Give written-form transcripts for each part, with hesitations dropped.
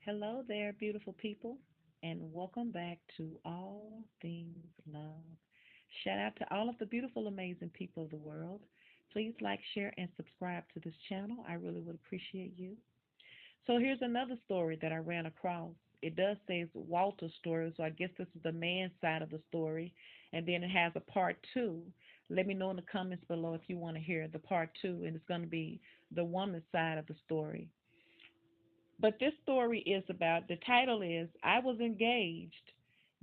Hello there, beautiful people, and welcome back to All Things Love. Shout out to all of the beautiful, amazing people of the world. Please like, share, and subscribe to this channel. I really would appreciate you. So here's another story that I ran across. It does say it's Walter's story, so I guess this is the man's side of the story, and then it has a part two. Let me know in the comments below if you want to hear the part two, and it's going to be the woman's side of the story. But this story is about the title is I was engaged.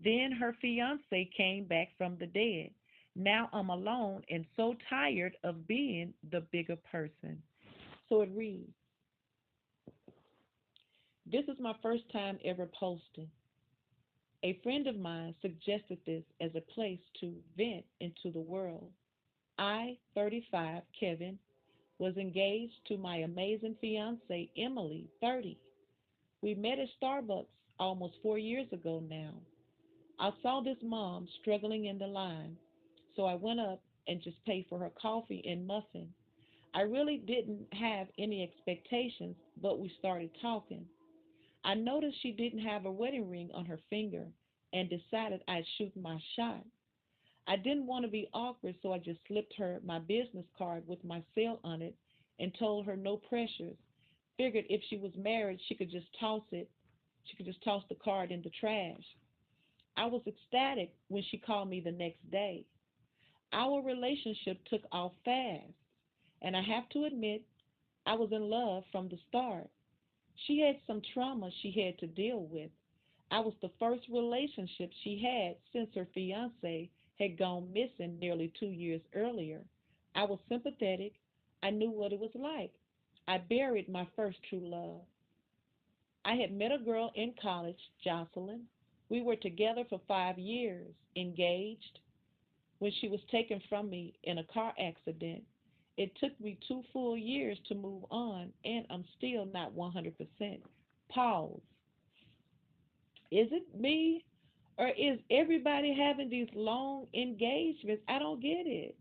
Then her fiance came back from the dead. Now I'm alone and so tired of being the bigger person. So it reads This is my first time ever posting. A friend of mine suggested this as a place to vent into the world. I, 35, Kevin, was engaged to my amazing fiance, Emily, 30. We met at Starbucks almost 4 years ago now. I saw this mom struggling in the line, so I went up and just paid for her coffee and muffin. I really didn't have any expectations, but we started talking. I noticed she didn't have a wedding ring on her finger and decided I'd shoot my shot. I didn't want to be awkward, so I just slipped her my business card with my cell on it and told her no pressures. Figured if she was married, she could just toss it. She could just toss the card in the trash. I was ecstatic when she called me the next day. Our relationship took off fast, and I have to admit, I was in love from the start. She had some trauma she had to deal with. I was the first relationship she had since her fiance had gone missing nearly 2 years earlier. I was sympathetic. I knew what it was like. I buried my first true love. I had met a girl in college, Jocelyn. We were together for 5 years, engaged, when she was taken from me in a car accident. It took me 2 full years to move on, and I'm still not 100%. Pause. Is it me, or is everybody having these long engagements? I don't get it.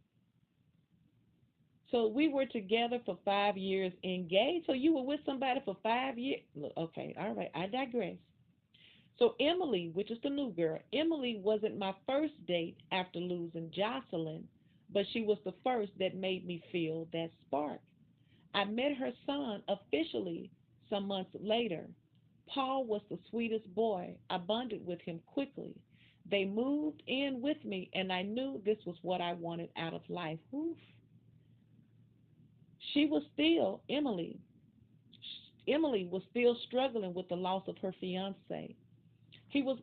So we were together for 5 years, engaged. So you were with somebody for 5 years. Look, okay, all right. I digress. So Emily, which is the new girl, Emily wasn't my first date after losing Jocelyn, but she was the first that made me feel that spark. I met her son officially some months later. Paul was the sweetest boy. I bonded with him quickly. They moved in with me, and I knew this was what I wanted out of life. Oof. She was still Emily. Emily was still struggling with the loss of her fiance. He was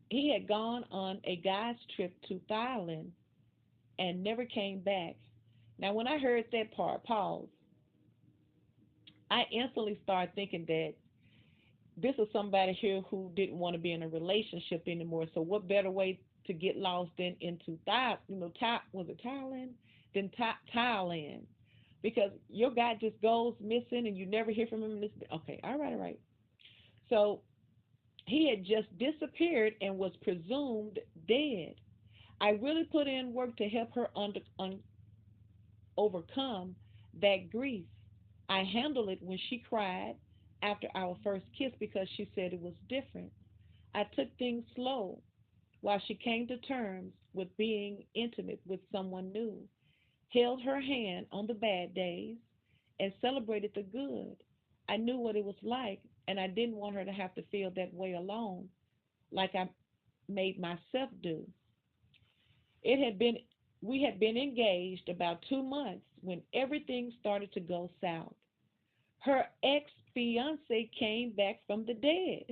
he had gone on a guy's trip to Thailand and never came back. Now, when I heard that part, pause, I instantly started thinking that this is somebody here who didn't want to be in a relationship anymore. So, what better way to get lost than into was it Thailand? Than Thailand, because your guy just goes missing and you never hear from him. Okay, all right, all right. So he had just disappeared and was presumed dead. I really put in work to help her overcome that grief. I handled it when she cried after our first kiss because she said it was different. I took things slow while she came to terms with being intimate with someone new, held her hand on the bad days, and celebrated the good. I knew what it was like, and I didn't want her to have to feel that way alone, like I made myself do. It had been we had been engaged about 2 months when everything started to go south. Her ex fiance came back from the dead.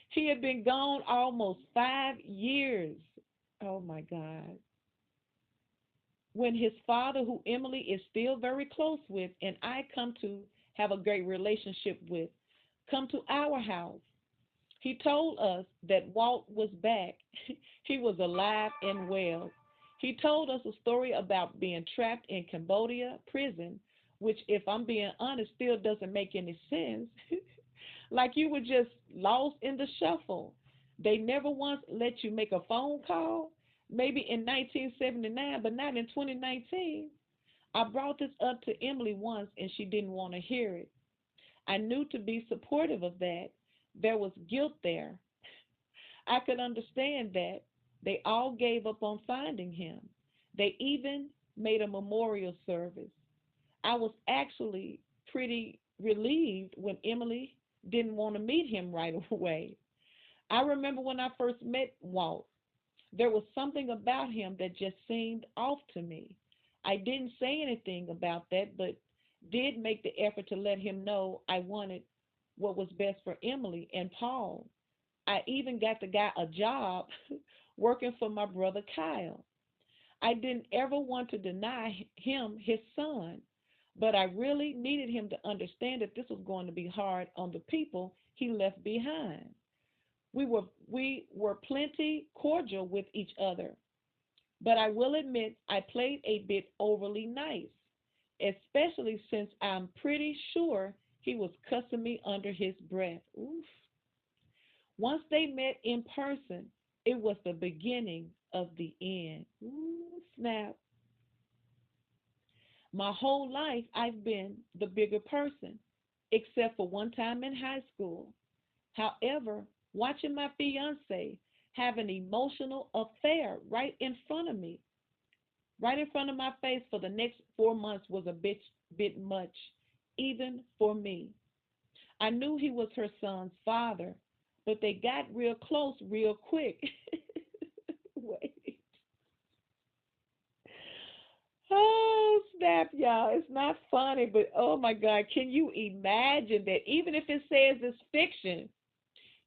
He had been gone almost 5 years. Oh my God. When his father, who Emily is still very close with, and I come to have a great relationship with, come to our house, he told us that Walt was back. He was alive and well. He told us a story about being trapped in Cambodia prison, which, if I'm being honest, still doesn't make any sense. Like you were just lost in the shuffle. They never once let you make a phone call, maybe in 1979, but not in 2019. I brought this up to Emily once and she didn't want to hear it. I knew to be supportive of that, there was guilt there. I could understand that. They all gave up on finding him. They even made a memorial service. I was actually pretty relieved when Emily didn't want to meet him right away. I remember when I first met Walt, there was something about him that just seemed off to me. I didn't say anything about that, but did make the effort to let him know I wanted what was best for Emily and Paul. I even got the guy a job working for my brother Kyle. I didn't ever want to deny him his son, but I really needed him to understand that this was going to be hard on the people he left behind. We were plenty cordial with each other, but I will admit I played a bit overly nice, especially since I'm pretty sure he was cussing me under his breath. Oof. Once they met in person, it was the beginning of the end. Ooh, snap. My whole life, I've been the bigger person, except for one time in high school. However, watching my fiance have an emotional affair right in front of my face for the next 4 months was a bit much, even for me. I knew he was her son's father, but they got real close real quick. Wait. Oh, snap, y'all. It's not funny, but oh my God, can you imagine that? Even if it says it's fiction,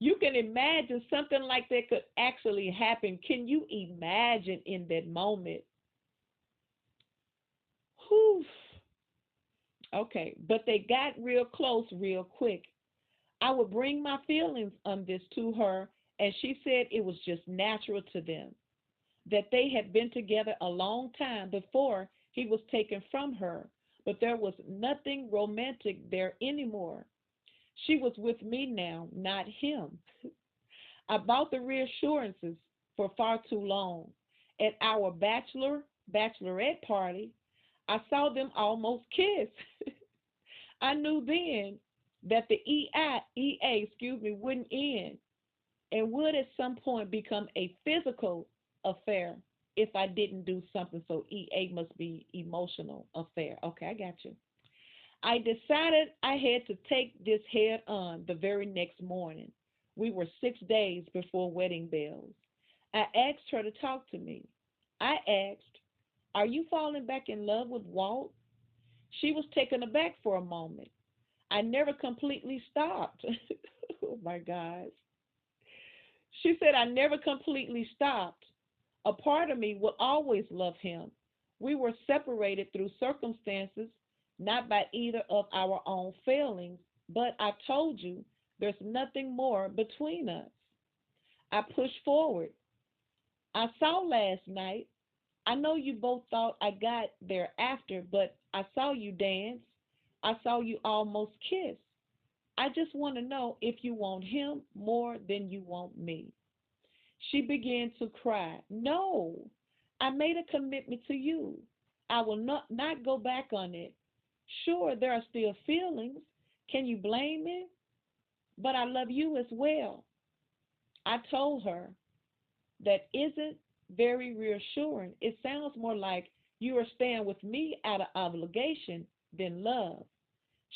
you can imagine something like that could actually happen. Can you imagine in that moment? Whew. Okay, but they got real close real quick. I would bring my feelings on this to her, and she said it was just natural to them, that they had been together a long time before he was taken from her, but there was nothing romantic there anymore. She was with me now, not him. I bought the reassurances for far too long. At our bachelorette party, I saw them almost kiss. I knew then that the wouldn't end and would at some point become a physical affair if I didn't do something. So EA must be emotional affair. Okay, I got you. I decided I had to take this head on the very next morning. We were 6 days before wedding bells. I asked her to talk to me. I asked, "Are you falling back in love with Walt?" She was taken aback for a moment. I never completely stopped. Oh my gosh. She said, "I never completely stopped. A part of me will always love him. We were separated through circumstances, not by either of our own failings, but I told you there's nothing more between us." I pushed forward. "I saw last night. I know you both thought I got there after, but I saw you dance. I saw you almost kiss. I just want to know if you want him more than you want me." She began to cry. "No, I made a commitment to you. I will not go back on it. Sure, there are still feelings. Can you blame me? But I love you as well." I told her that isn't very reassuring. It sounds more like you are staying with me out of obligation than love.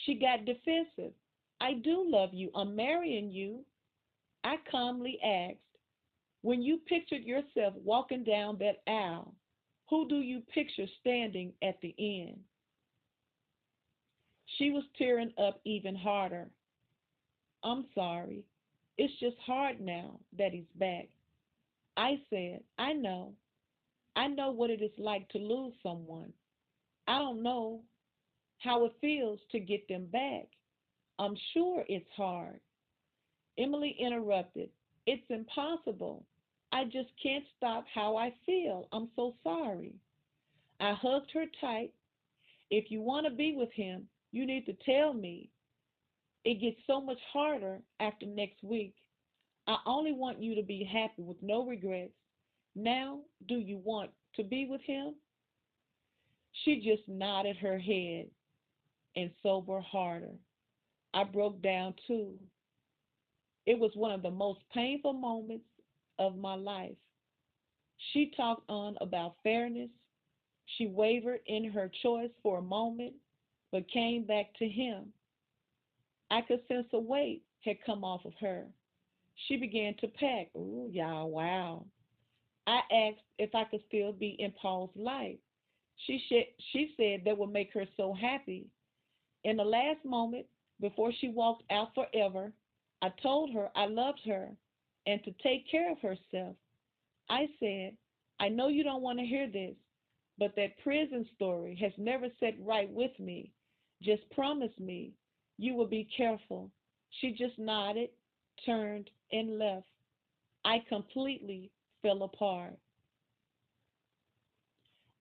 She got defensive. "I do love you. I'm marrying you." I calmly asked, "When you pictured yourself walking down that aisle, who do you picture standing at the end?" She was tearing up even harder. "I'm sorry. It's just hard now that he's back." I said, "I know. I know what it is like to lose someone. I don't know how it feels to get them back. I'm sure it's hard." Emily interrupted. "It's impossible. I just can't stop how I feel. I'm so sorry." I hugged her tight. "If you want to be with him, you need to tell me. It gets so much harder after next week. I only want you to be happy with no regrets. Now, do you want to be with him?" She just nodded her head and sobered harder. I broke down too. It was one of the most painful moments of my life. She talked on about fairness. She wavered in her choice for a moment, but came back to him. I could sense a weight had come off of her. She began to pack. Ooh, y'all, wow. I asked if I could still be in Paul's life. She said that would make her so happy. In the last moment, before she walked out forever, I told her I loved her and to take care of herself. I said, I know you don't want to hear this, but that prison story has never sat right with me. Just promise me you will be careful. She just nodded, turned, and left. I completely fell apart.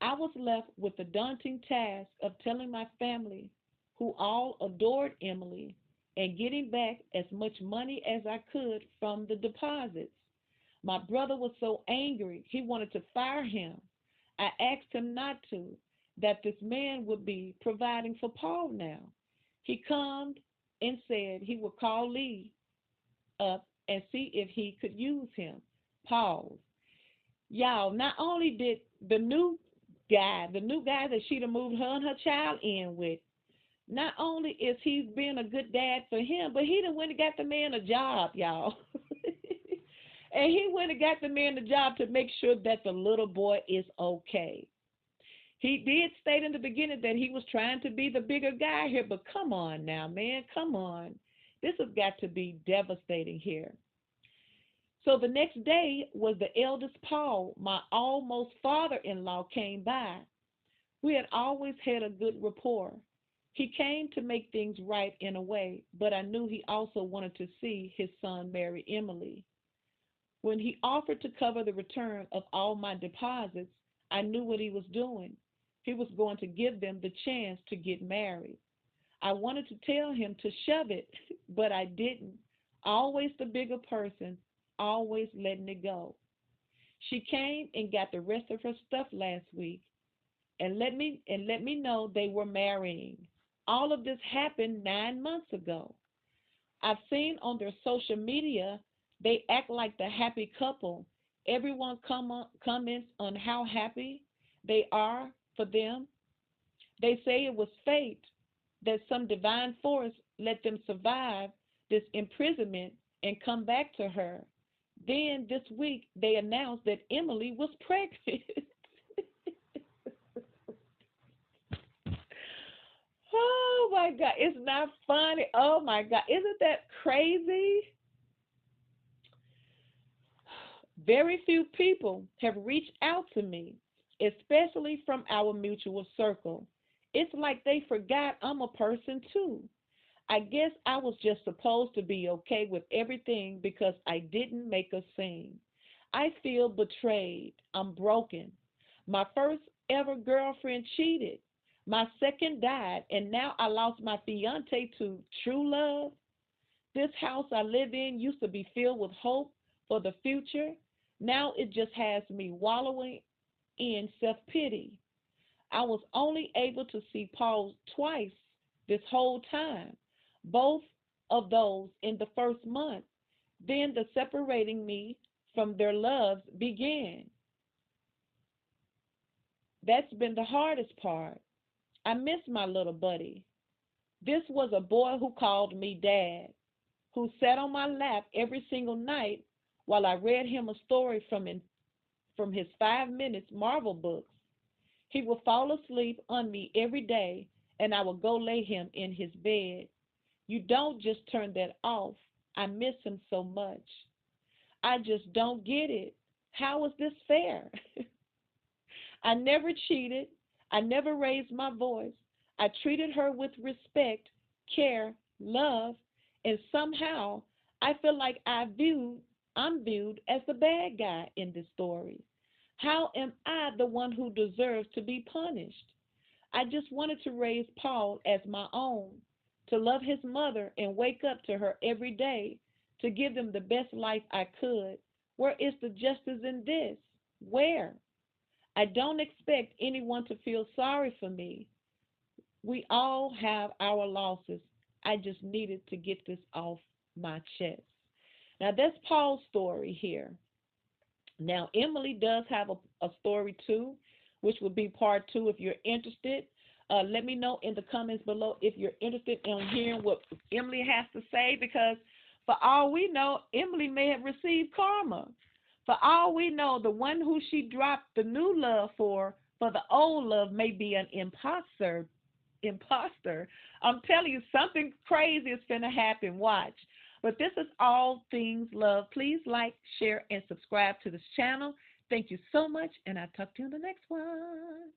I was left with the daunting task of telling my family, who all adored Emily, and getting back as much money as I could from the deposits. My brother was so angry he wanted to fire him. I asked him not to, that this man would be providing for Paul now. He calmed and said he would call Lee up and see if he could use him. Pause. Y'all, not only did the new guy that she'd have moved her and her child in with, not only is he being a good dad for him, but he done went and got the man a job, y'all. And he went and got the man the job to make sure that the little boy is okay. He did state in the beginning that he was trying to be the bigger guy here, but come on now, man, come on. This has got to be devastating here. So the next day was the eldest Paul, my almost father in law, came by. We had always had a good rapport. He came to make things right in a way, but I knew he also wanted to see his son marry Emily. When he offered to cover the return of all my deposits, I knew what he was doing. He was going to give them the chance to get married. I wanted to tell him to shove it, but I didn't. Always the bigger person, always letting it go. She came and got the rest of her stuff last week and let me know they were marrying. All of this happened 9 months ago. I've seen on their social media they act like the happy couple. Everyone comments on how happy they are for them. They say it was fate that some divine force let them survive this imprisonment and come back to her. Then this week they announced that Emily was pregnant. Oh my God, it's not funny. Oh my God, isn't that crazy? Very few people have reached out to me, especially from our mutual circle. It's like they forgot I'm a person too. I guess I was just supposed to be okay with everything because I didn't make a scene. I feel betrayed. I'm broken. My first ever girlfriend cheated. My second died, and now I lost my fiance to true love. This house I live in used to be filled with hope for the future. Now it just has me wallowing in self pity. I was only able to see Paul twice this whole time, both of those in the first month. Then the separating me from their loves began. That's been the hardest part. I miss my little buddy. This was a boy who called me dad, who sat on my lap every single night while I read him a story from his 5 minutes Marvel books. He would fall asleep on me every day, and I would go lay him in his bed. You don't just turn that off. I miss him so much. I just don't get it. How is this fair? I never cheated. I never raised my voice. I treated her with respect, care, love, and somehow I feel like I'm viewed as the bad guy in this story. How am I the one who deserves to be punished? I just wanted to raise Paul as my own, to love his mother and wake up to her every day, to give them the best life I could. Where is the justice in this? Where? I don't expect anyone to feel sorry for me. We all have our losses. I just needed to get this off my chest. Now, that's Paul's story here. Now, Emily does have a story too, which would be part two if you're interested. Let me know in the comments below if you're interested in hearing what Emily has to say, because for all we know, Emily may have received karma. For all we know, the one who she dropped the new love for the old love may be an imposter. Imposter. I'm telling you, something crazy is going to happen. Watch. But this is all things love. Please like, share, and subscribe to this channel. Thank you so much, and I'll talk to you in the next one.